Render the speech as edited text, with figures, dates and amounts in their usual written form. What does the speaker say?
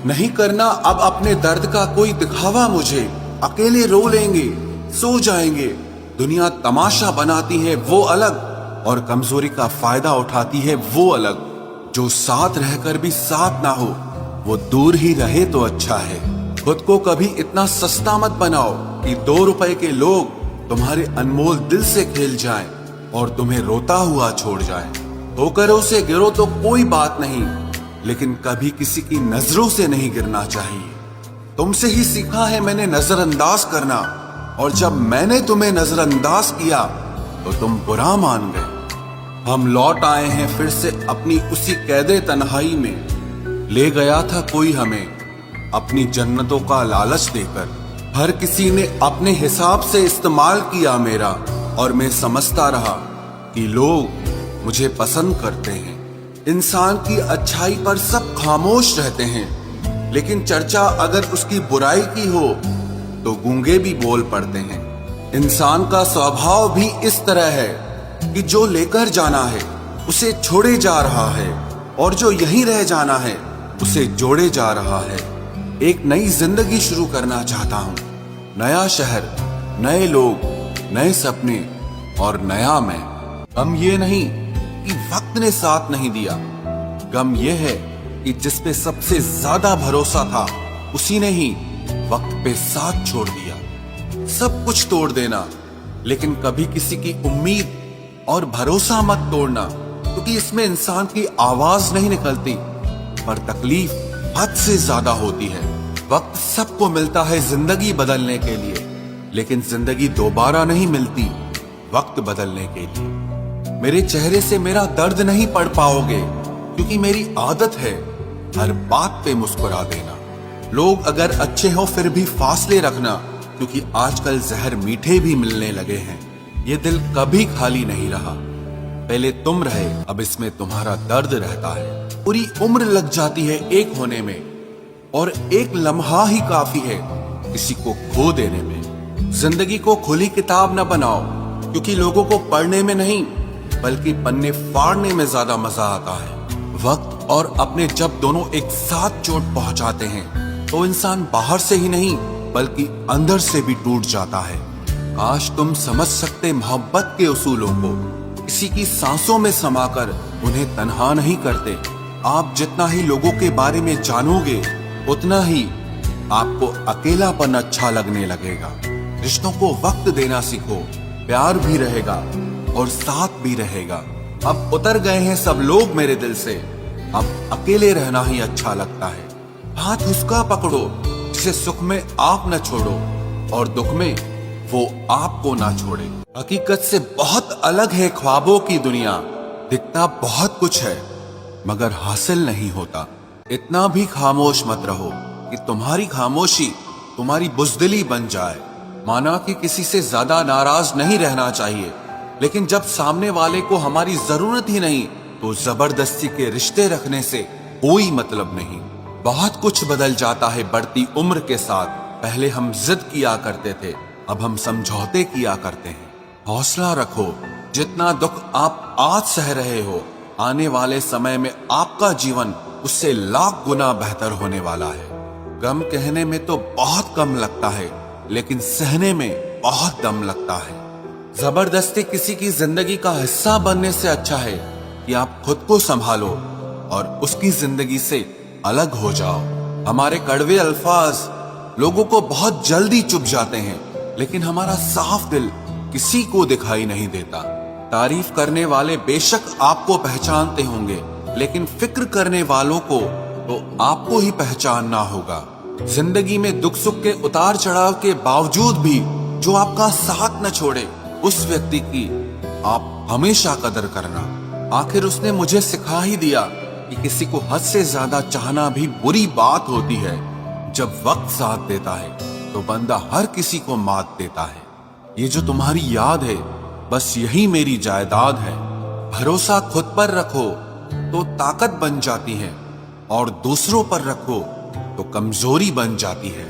नहीं करना अब अपने दर्द का कोई दिखावा मुझे। अकेले रो लेंगे, सो जाएंगे। दुनिया तमाशा बनाती है वो अलग, और कमजोरी का फायदा उठाती है वो अलग। जो साथ रहकर भी साथ ना हो, वो दूर ही रहे तो अच्छा है। खुद को कभी इतना सस्ता मत बनाओ कि 2 रुपए के लोग तुम्हारे अनमोल दिल से खेल जाएं और तुम्हें रोता हुआ छोड़ जाएं। ठोकरों से गिरो तो कोई बात नहीं, लेकिन कभी किसी की नजरों से नहीं गिरना चाहिए। तुमसे ही सीखा है मैंने नजरअंदाज करना, और जब मैंने तुम्हें नजरअंदाज किया तो तुम बुरा मान गए। हम लौट आए हैं फिर से अपनी उसी कैदे तन्हाई में। ले गया था कोई हमें अपनी जन्नतों का लालच देकर। हर किसी ने अपने हिसाब से इस्तेमाल किया मेरा, और मैं समझता रहा कि लोग मुझे पसंद करते हैं। इंसान की अच्छाई पर सब खामोश रहते हैं, लेकिन चर्चा अगर उसकी बुराई की हो तो गूंगे भी बोल पड़ते हैं। इंसान का स्वभाव भी इस तरह है कि जो लेकर जाना है उसे छोड़े जा रहा है, और जो यहीं रह जाना है उसे जोड़े जा रहा है। एक नई जिंदगी शुरू करना चाहता हूँ। नया शहर, नए लोग, नए सपने और नया मैं। गम ये नहीं कि वक्त ने साथ नहीं दिया, गम ये है कि जिस पे सबसे ज्यादा भरोसा था उसी ने ही वक्त पे साथ छोड़ दिया। सब कुछ तोड़ देना, लेकिन कभी किसी की उम्मीद और भरोसा मत तोड़ना, क्योंकि इसमें इंसान की आवाज नहीं निकलती, पर तकलीफ हद से ज्यादा होती है। वक्त सबको मिलता है जिंदगी बदलने के लिए, लेकिन जिंदगी दोबारा नहीं मिलती वक्त बदलने के लिए। मेरे चेहरे से मेरा दर्द नहीं पढ़ पाओगे, क्योंकि मेरी आदत है हर बात पे मुस्कुरा देना। लोग अगर अच्छे हो फिर भी फासले रखना, क्योंकि आजकल जहर मीठे भी मिलने लगे हैं। ये दिल कभी खाली नहीं रहा, पहले तुम रहे, अब इसमें तुम्हारा दर्द रहता है। पूरी उम्र लग जाती है एक होने में, और एक लम्हा ही काफी है किसी को खो देने में। जिंदगी को खुली किताब न बनाओ, क्योंकि लोगों को पढ़ने में नहीं बल्कि पन्ने फाड़ने में ज्यादा मजा आता है। वक्त और अपने जब दोनों एक साथ चोट पहुंचाते हैं तो इंसान बाहर से ही नहीं बल्कि अंदर से भी टूट जाता है। काश तुम समझ सकते मोहब्बत के उसूलों को, किसी की सांसों में समाकर उन्हें तन्हा नहीं करते। आप जितना ही लोगों के बारे में जानोगे उतना ही आपको अकेलापन अच्छा लगने लगेगा। रिश्तों को वक्त देना सीखो, प्यार भी रहेगा और साथ भी रहेगा। अब उतर गए हैं सब लोग मेरे दिल से, अब अकेले रहना ही अच्छा लगता है। हाथ उसका पकड़ो जिसे सुख में आप न छोड़ो, और दुख में वो आपको ना छोड़े। हकीकत से बहुत अलग है ख्वाबों की दुनिया। दिखता बहुत कुछ है मगर हासिल नहीं होता। इतना भी खामोश मत रहो कि तुम्हारी खामोशी तुम्हारी बुज़दिली बन जाए। माना कि किसी से ज्यादा नाराज नहीं रहना चाहिए, लेकिन जब सामने वाले को हमारी जरूरत ही नहीं तो जबरदस्ती के रिश्ते रखने से कोई मतलब नहीं। बहुत कुछ बदल जाता है बढ़ती उम्र के साथ। पहले हम जिद किया करते थे, अब हम समझौते किया करते हैं। हौसला रखो, जितना दुख आप आज सह रहे हो, आने वाले समय में आपका जीवन उससे लाख गुना बेहतर होने वाला है। गम कहने में तो बहुत कम लगता है, लेकिन सहने में बहुत दम लगता है। जबरदस्ती किसी की जिंदगी का हिस्सा बनने से अच्छा है कि आप खुद को संभालो और उसकी जिंदगी से अलग हो जाओ। हमारे कड़वे अल्फाज लोगों को बहुत जल्दी चुभ जाते हैं, लेकिन हमारा साफ दिल किसी को दिखाई नहीं देता। तारीफ करने वाले बेशक आपको पहचानते होंगे, लेकिन फिक्र करने वालों को तो आपको ही पहचानना होगा। जिंदगी में दुख सुख के उतार चढ़ाव के बावजूद भी जो आपका साथ न छोड़े, उस व्यक्ति की आप हमेशा कदर करना। आखिर उसने मुझे सिखा ही दिया कि किसी को हद से ज्यादा चाहना भी बुरी बात होती है। जब वक्त साथ देता है तो बंदा हर किसी को मात देता है। ये जो तुम्हारी याद है, बस यही मेरी जायदाद है। भरोसा खुद पर रखो तो ताकत बन जाती है, और दूसरों पर रखो तो कमजोरी बन जाती है।